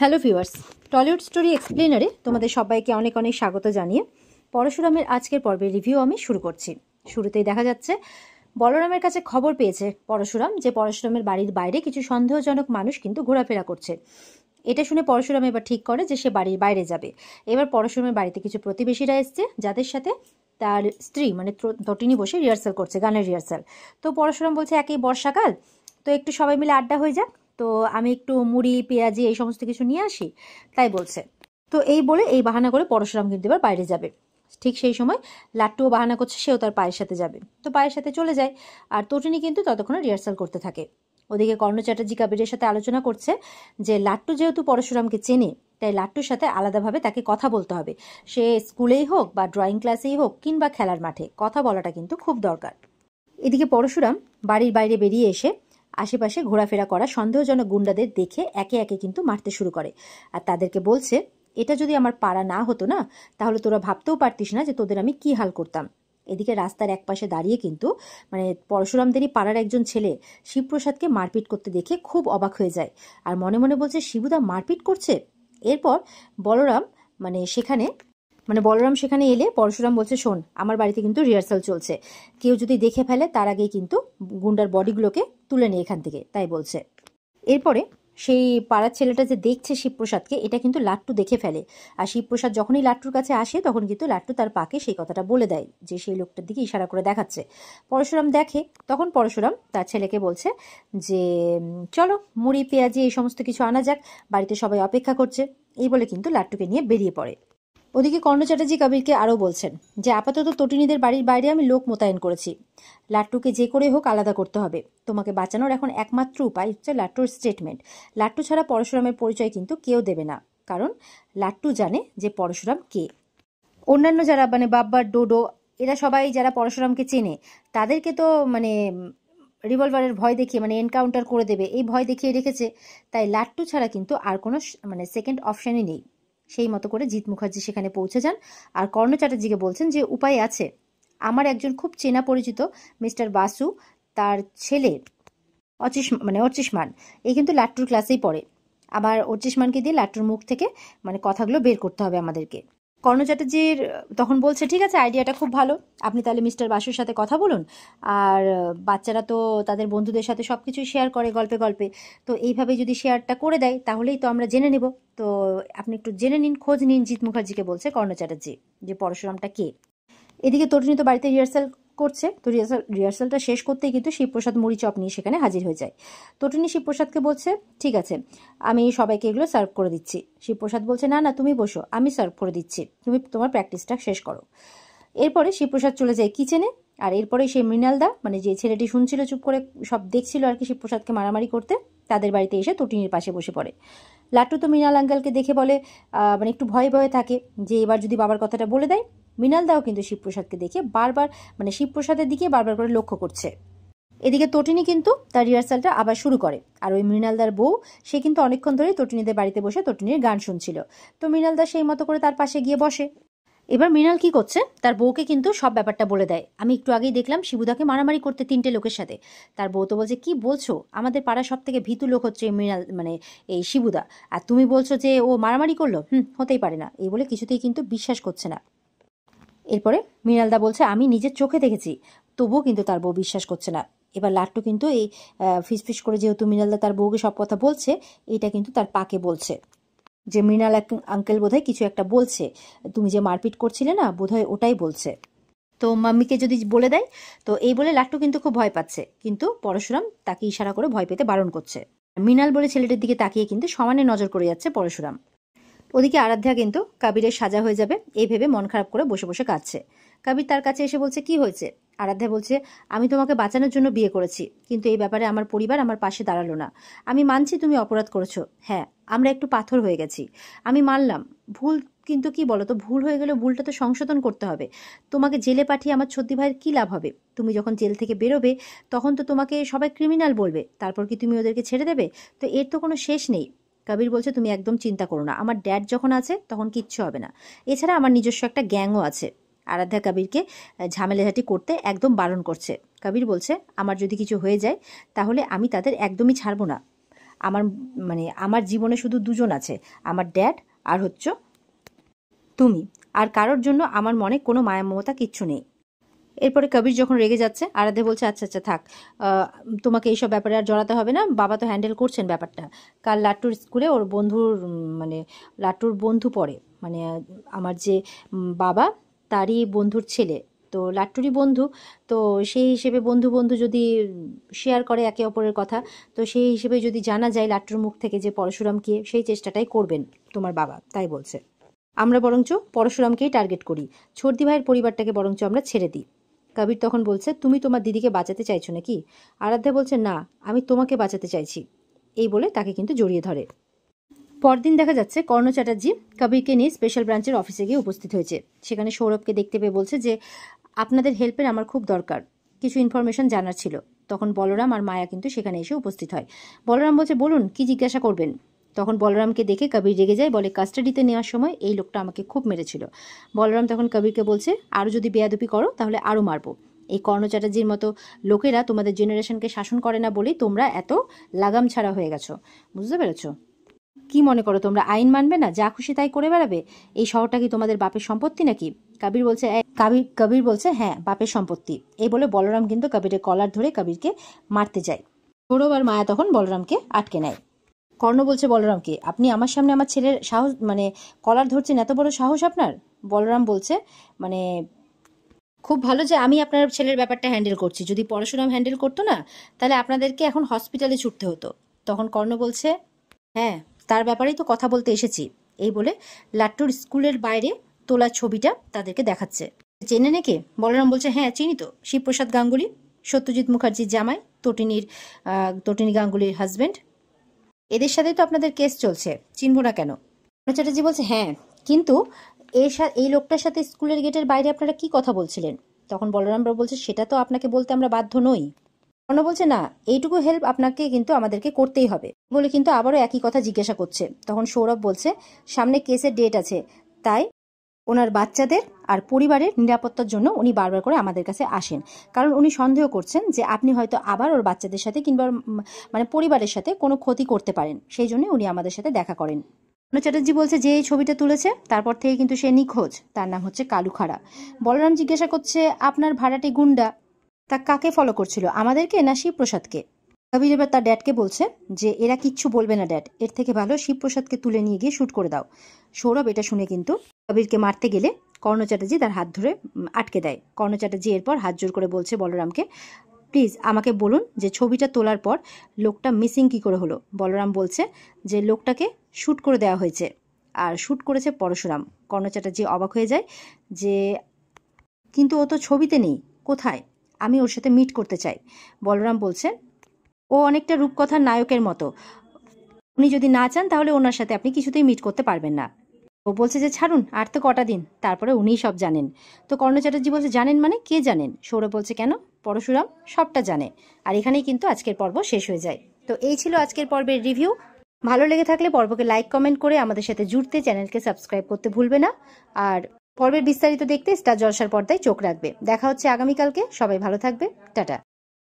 Hello viewers, Tollywood story এক্সপ্লেনারে তোমাদের সবাইকে অনেক অনেক স্বাগত জানিয়ে পরশুরামের আজকের পর্বের রিভিউ আমি শুরু করছি। শুরুতেই দেখা যাচ্ছে বলরামের কাছে খবর পেয়েছে পরশুরাম যে পরশুরামের বাড়ির বাইরে কিছু সন্দেহজনক মানুষ কিন্তু ঘোরাফেরা করছে। এটা শুনে পরশুরাম এবার ঠিক করে যে সে বাড়ির বাইরে যাবে। এবার পরশুরামের বাড়িতে কিছু প্রতিবেশীরা এসছে যাদের সাথে তার স্ত্রী মানে তটিনী বসে রিহার্সাল করছে, গানের রিহার্সাল। তো পরশুরাম বলছে একই বর্ষাকাল, তো একটু সবাই মিলে আড্ডা হয়ে যাক, তো আমি একটু মুড়ি পেঁয়াজি এই সমস্ত কিছু নিয়ে আসি, তাই বলছে। তো এই বলে এই বাহানা করে পরশুরাম কিন্তু এবার বাইরে যাবে। ঠিক সেই সময় লাট্টুও বাহানা করছে সেও তার পায়ের সাথে যাবে, তো পায়ের সাথে চলে যায়। আর তটিনী কিন্তু ততক্ষণে রিহার্সাল করতে থাকে। ওদিকে কর্ণ চ্যাটার্জি কাবিরের সাথে আলোচনা করছে যে লাট্টু যেহেতু পরশুরামকে চেনে, তাই লাট্টুর সাথে আলাদাভাবে তাকে কথা বলতে হবে। সে স্কুলেই হোক বা ড্রয়িং ক্লাসেই হোক কিংবা খেলার মাঠে, কথা বলাটা কিন্তু খুব দরকার। এদিকে পরশুরাম বাড়ির বাইরে বেরিয়ে এসে আশেপাশে ঘোরাফেরা করা সন্দেহজনক গুন্ডাদের দেখে একে একে কিন্তু মারতে শুরু করে। আর তাদেরকে বলছে, এটা যদি আমার পাড়া না হতো না, তাহলে তোরা ভাবতেও পারতিস না যে তোদের আমি কি হাল করতাম। এদিকে রাস্তার একপাশে দাঁড়িয়ে কিন্তু মানে পরশুরামদেরই পাড়ার একজন ছেলে শিবপ্রসাদকে মারপিট করতে দেখে খুব অবাক হয়ে যায়। আর মনে মনে বলছে, শিবুদা মারপিট করছে। এরপর বলরাম সেখানে এলে পরশুরাম বলছে, শোন, আমার বাড়িতে কিন্তু রিহার্সাল চলছে, কেউ যদি দেখে ফেলে তার আগেই কিন্তু গুন্ডার বডিগুলোকে তুলে নেই এখান থেকে, তাই বলছে। এরপরে সেই পাড়ার ছেলেটা যে দেখছে শিবপ্রসাদকে, এটা কিন্তু লাট্টু দেখে ফেলে। আর শিবপ্রসাদ যখনই লাট্টুর কাছে আসে তখন কিন্তু লাট্টু তার পাকে সেই কথাটা বলে দেয় যে সেই লোকটার দিকে ইশারা করে দেখাচ্ছে। পরশুরাম দেখে, তখন পরশুরাম তার ছেলেকে বলছে যে চলো মুড়ি পেঁয়াজি এই সমস্ত কিছু আনা যাক, বাড়িতে সবাই অপেক্ষা করছে। এই বলে কিন্তু লাট্টুকে নিয়ে বেরিয়ে পড়ে। ওদিকে কর্ণ চ্যাটার্জি কবিরকে আরও বলছেন যে আপাতত তটিনীদের বাড়ির বাইরে আমি লোক মোতায়েন করেছি, লাট্টুকে যে করে হোক আলাদা করতে হবে। তোমাকে বাঁচানোর এখন একমাত্র উপায় হচ্ছে লাট্টুর স্টেটমেন্ট। লাট্টু ছাড়া পরশুরামের পরিচয় কিন্তু কেউ দেবে না, কারণ লাট্টু জানে যে পরশুরাম কে। অন্যান্য যারা মানে বাব্বার, ডোডো, এরা সবাই যারা পরশুরামকে চেনে তাদেরকে তো মানে রিভলভারের ভয় দেখিয়ে মানে এনকাউন্টার করে দেবে এই ভয় দেখিয়ে রেখেছে। তাই লাট্টু ছাড়া কিন্তু আর কোনো মানে সেকেন্ড অপশানই নেই। সেই মতো করে জিৎ মুখার্জি সেখানে পৌঁছে যান আর কর্ণ চ্যাটার্জিকে বলছেন যে উপায় আছে, আমার একজন খুব চেনা পরিচিত মিস্টার বাসু, তার ছেলে অর্চিষ্মান, এই কিন্তু লাট্টুর ক্লাসেই পড়ে। আবার অর্চিষ্মানকে দিয়ে লাট্টুর মুখ থেকে মানে কথাগুলো বের করতে হবে আমাদেরকে। কর্ণ চ্যাটার্জির তখন বলছে, ঠিক আছে, আইডিয়াটা খুব ভালো, আপনি তাহলে মিস্টার বাসুর সাথে কথা বলুন। আর বাচ্চারা তো তাদের বন্ধুদের সাথে সব কিছুই শেয়ার করে গল্পে গল্পে, তো এইভাবে যদি শেয়ারটা করে দেয় তাহলেই তো আমরা জেনে নেব। তো আপনি একটু জেনে নিন, খোঁজ নিন জিৎ মুখার্জিকে বলছে কর্ণ চ্যাটার্জি, যে পরশুরামটা কে। এদিকে তটিনী তো বাড়িতে রিহার্সাল করছে, তো রিহার্সালটা শেষ করতেই কিন্তু শিবপ্রসাদ মুড়ি চপ নিয়ে সেখানে হাজির হয়ে যায়। তটিনী শিবপ্রসাদকে বলছে, ঠিক আছে, আমি সবাইকে এগুলো সার্ভ করে দিচ্ছি। শিবপ্রসাদ বলছে, না না, তুমি বসো, আমি সার্ভ করে দিচ্ছি, তুমি তোমার প্র্যাকটিসটা শেষ করো। এরপরে শিবপ্রসাদ চলে যায় কিচেনে। আর এরপরে সেই মৃণালদা মানে যে ছেলেটি শুনছিল চুপ করে সব দেখছিল আর কি শিবপ্রসাদকে মারামারি করতে, তাদের বাড়িতে এসে তটিনীর পাশে বসে পড়ে। লাট্টু তো মৃণাল আঙ্কেলকে দেখে বলে মানে একটু ভয়ে ভয়ে থাকে যে এবার যদি বাবার কথাটা বলে দেয়। মৃণালদাও কিন্তু শিবপ্রসাদকে দেখে বারবার মানে শিবপ্রসাদের দিকে বারবার করে লক্ষ্য করছে। এদিকে তটিনী কিন্তু তার রিহার্সালটা আবার শুরু করে। আর ওই মৃণালদার বউ, সে কিন্তু অনেকক্ষণ ধরে তটিনীদের বাড়িতে বসে তটিনীর গান শুনছিল। তো মৃণালদা সেই মতো করে তার পাশে গিয়ে বসে। এবার মৃণাল কি করছে, তার বউকে কিন্তু সব ব্যাপারটা বলে দেয়। আমি একটু আগেই দেখলাম শিবুদাকে মারামারি করতে 3টে লোকের সাথে। তার বউ তো বলছে, কি বলছো, আমাদের পাড়ার সব থেকে ভীতু লোক হচ্ছে মৃণাল মানে এই শিবুদা, আর তুমি বলছো যে ও মারামারি করলো, হতেই পারে না। এই বলে কিছুতেই কিন্তু বিশ্বাস করছে না। এরপরে মৃণালদা বলছে, আমি নিজের চোখে দেখেছি, তবুও কিন্তু তার বউ বিশ্বাস করছে না। এবার লাট্টু কিন্তু এই ফিসফিস করে যেহেতু মৃণালদা তার বউকে সব কথা বলছে, এটা কিন্তু তার পাকে বলছে যে মৃণাল আঙ্কেল বোধহয় কিছু একটা বলছে, তুমি যে মারপিট করছিলে না বোধহয় ওটাই বলছে, তো মাম্মিকে যদি বলে দেয়। তো এই বলে লাট্টু কিন্তু খুব ভয় পাচ্ছে, কিন্তু পরশুরাম তাকে ইশারা করে ভয় পেতে বারণ করছে। মৃণাল বলে ছেলেটির দিকে তাকিয়ে কিন্তু সমানে নজর করে যাচ্ছে পরশুরাম। ওদিকে আরাধ্যা কিন্তু কাবিরের সাজা হয়ে যাবে এই ভেবে মন খারাপ করে বসে বসে কাঁদছে। কাবির তার কাছে এসে বলছে, কি হয়েছে? আরাধ্যা বলছে, আমি তোমাকে বাঁচানোর জন্য বিয়ে করেছি, কিন্তু এই ব্যাপারে আমার পরিবার আমার পাশে দাঁড়ালো না। আমি মানছি তুমি অপরাধ করেছো, হ্যাঁ আমরা একটু পাথর হয়ে গেছি, আমি মানলাম ভুল, কিন্তু কি বলো তো, ভুল হয়ে গেলে ভুলটা তো সংশোধন করতে হবে। তোমাকে জেলে পাঠিয়ে আমার ছোট্টি ভাইয়ের কি লাভ হবে? তুমি যখন জেল থেকে বেরোবে তখন তো তোমাকে সবাই ক্রিমিনাল বলবে, তারপর কি তুমি ওদেরকে ছেড়ে দেবে? তো এর তো কোনো শেষ নেই। কবির বলছে, তুমি একদম চিন্তা করো না, আমার ড্যাড যখন আছে তখন কিচ্ছু হবে না, এছাড়া আমার নিজস্ব একটা গ্যাংও আছে। আরাধ্যা কবিরকে ঝামেলাঝাটি করতে একদম বারণ করছে। কবির বলছে, আমার যদি কিছু হয়ে যায় তাহলে আমি তাদের একদমই ছাড়বো না, আমার জীবনে শুধু দুজন আছে, আমার ড্যাড আর হচ্ছে তুমি, আর কারোর জন্য আমার মনে কোনো মায়া মমতা কিচ্ছু নেই। এরপরে কবির যখন রেগে যাচ্ছে, আরাধ্যা বলছে আচ্ছা আচ্ছা থাক, তোমাকে এইসব ব্যাপারে আর জড়াতে হবে না, বাবা তো হ্যান্ডেল করছেন ব্যাপারটা। কাল লাট্টুর স্কুলে ওর বন্ধুর লাট্টুর বন্ধু পড়ে, আমার যে বাবা তারই বন্ধুর ছেলে, তো লাট্টুরই বন্ধু, তো সেই হিসেবে বন্ধু বন্ধু যদি শেয়ার করে একে অপরের কথা, তো সেই হিসেবে যদি জানা যায় লাট্টুর মুখ থেকে যে পরশুরামকে, সেই চেষ্টাটাই করবেন তোমার বাবা, তাই বলছে। আমরা বরঞ্চ পরশুরামকেই টার্গেট করি, ছর্দি ভাইয়ের পরিবারটাকে বরঞ্চ আমরা ছেড়ে দিই। কবির তখন বলছে তুমি তোমার দিদিকে বাঁচাতে চাইছো নাকি? আরাধ্যা বলছে না, আমি তোমাকে বাঁচাতে চাইছি, এই বলে তাকে কিন্তু জড়িয়ে ধরে। পরদিন দেখা যাচ্ছে কর্ণ চ্যাটার্জি কবিরকে নিয়ে স্পেশাল ব্রাঞ্চের অফিসে গিয়ে উপস্থিত হয়েছে। সেখানে সৌরভকে দেখতে পেয়ে বলছে যে আপনাদের হেল্পের আমার খুব দরকার, কিছু ইনফরমেশন জানার ছিল। তখন বলরাম আর মায়া কিন্তু সেখানে এসে উপস্থিত হয়। বলরাম বলছে বলুন কি জিজ্ঞাসা করবেন। তখন বলরামকে দেখে কবির রেগে যায়, বলে কাস্টাডিতে নেওয়ার সময় এই লোকটা আমাকে খুব মেরেছিল। বলরাম তখন কবিরকে বলছে আরও যদি বেয়াদবি করো তাহলে আরও মারবো, এই কর্ণ চ্যাটার্জির মতো লোকেরা তোমাদের জেনারেশনকে শাসন করে না বলেই তোমরা এত লাগাম ছাড়া হয়ে গেছো, বুঝতে পেরেছো? কি মনে করো তোমরা আইন মানবে না, যা খুশি তাই করে বেড়াবে? এই শহরটা কি তোমাদের বাপের সম্পত্তি নাকি? কবির বলছে হ্যাঁ বাপের সম্পত্তি। এই বলে বলরাম কিন্তু কবিরের কলার ধরে কবিরকে মারতে যায়। সৌরভ আর মায়া তখন বলরামকে আটকে নেয়। কর্ণ বলছে বলরামকে আপনি আমার সামনে আমার ছেলের সাহস কলার ধরছেন, এত বড় সাহস আপনার? বলরাম বলছে খুব ভালো যে আমি আপনার ছেলের ব্যাপারটা হ্যান্ডেল করছি, যদি পরশুরাম হ্যান্ডেল করতো না তাহলে আপনাদেরকে এখন হসপিটালে ছুটতে হতো। তখন কর্ণ বলছে হ্যাঁ তার ব্যাপারেই তো কথা বলতে এসেছি, এই বলে লাট্টুর স্কুলের বাইরে তোলা ছবিটা তাদেরকে দেখাচ্ছে। চেনে নাকি? বলরাম বলছে হ্যাঁ চিনি তো, শিবপ্রসাদ গাঙ্গুলি, সত্যজিৎ মুখার্জির জামাই, তটিনী গাঙ্গুলির হাজবেন্ড, এদের সাথে তো আপনাদের কেস চলছে, চিনব না কেন? চ্যাটার্জি বলছে হ্যাঁ, কিন্তু এই লোকটার সাথে স্কুলের গেটের বাইরে আপনারা কি কথা বলছিলেন? তখন বলরামবাবু বলছে সেটা তো আপনাকে বলতে আমরা বাধ্য নই। কর্ণ বলছে না, এইটুকু হেল্প আপনাকে কিন্তু আমাদেরকে করতেই হবে, বলে কিন্তু আবারও একই কথা জিজ্ঞাসা করছে। তখন সৌরভ বলছে সামনে কেসের ডেট আছে, তাই ওনার বাচ্চাদের আর পরিবারের নিরাপত্তার জন্য উনি বারবার করে আমাদের কাছে আসেন, কারণ উনি সন্দেহ করছেন যে আপনি হয়তো আবার ওর বাচ্চাদের সাথে কিংবা পরিবারের সাথে কোনো ক্ষতি করতে পারেন, সেই জন্য উনি আমাদের সাথে দেখা করেন। চ্যাটার্জি বলছে যে এই ছবিটা তুলেছে তারপর থেকে কিন্তু সে নিখোঁজ, তার নাম হচ্ছে কালু খাড়া। বলরাম জিজ্ঞাসা করছে আপনার ভাড়াটে গুন্ডা তা কাকে ফলো করছিল, আমাদেরকে না শিবপ্রসাদকে? কবির এবার তার ড্যাডকে বলছে যে এরা কিচ্ছু বলবে না ড্যাড, এর থেকে ভালো শিবপ্রসাদকে তুলে নিয়ে গিয়ে শ্যুট করে দাও। সৌরভ এটা শুনে কিন্তু কবিরকে মারতে গেলে কর্ণ চ্যাটার্জি তার হাত ধরে আটকে দেয়। কর্ণ চ্যাটার্জি এরপর হাত জোর করে বলছে বলরামকে প্লিজ আমাকে বলুন যে ছবিটা তোলার পর লোকটা মিসিং কি করে হলো। বলরাম বলছে যে লোকটাকে শ্যুট করে দেওয়া হয়েছে, আর শ্যুট করেছে পরশুরাম। কর্ণ চ্যাটার্জি অবাক হয়ে যায় যে কিন্তু ও তো ছবিতে নেই, কোথায়? আমি ওর সাথে মিট করতে চাই। বলরাম বলছে ও অনেকটা রূপকথার নায়কের মতো, উনি যদি না চান তাহলে ওনার সাথে আপনি কিছুতেই মিট করতে পারবেন না। ও বলছে যে ছাড়ুন, আর তো কটা দিন, তারপরে উনিই সব জানেন। তো কর্ণ চ্যাটার্জি বলছে জানেন মানে কে জানেন? সৌরভ বলছে কেন, পরশুরাম সবটা জানে। আর এখানেই কিন্তু আজকের পর্ব শেষ হয়ে যায়। তো এই ছিল আজকের পর্বের রিভিউ। ভালো লেগে থাকলে পর্বকে লাইক কমেন্ট করে আমাদের সাথে জুড়তে চ্যানেলকে সাবস্ক্রাইব করতে ভুলবে না। আর পর্বের বিস্তারিত দেখতে স্টার জলসার পর্দায় চোখ রাখবে। দেখা হচ্ছে আগামীকালকে, সবাই ভালো থাকবে, টাটা।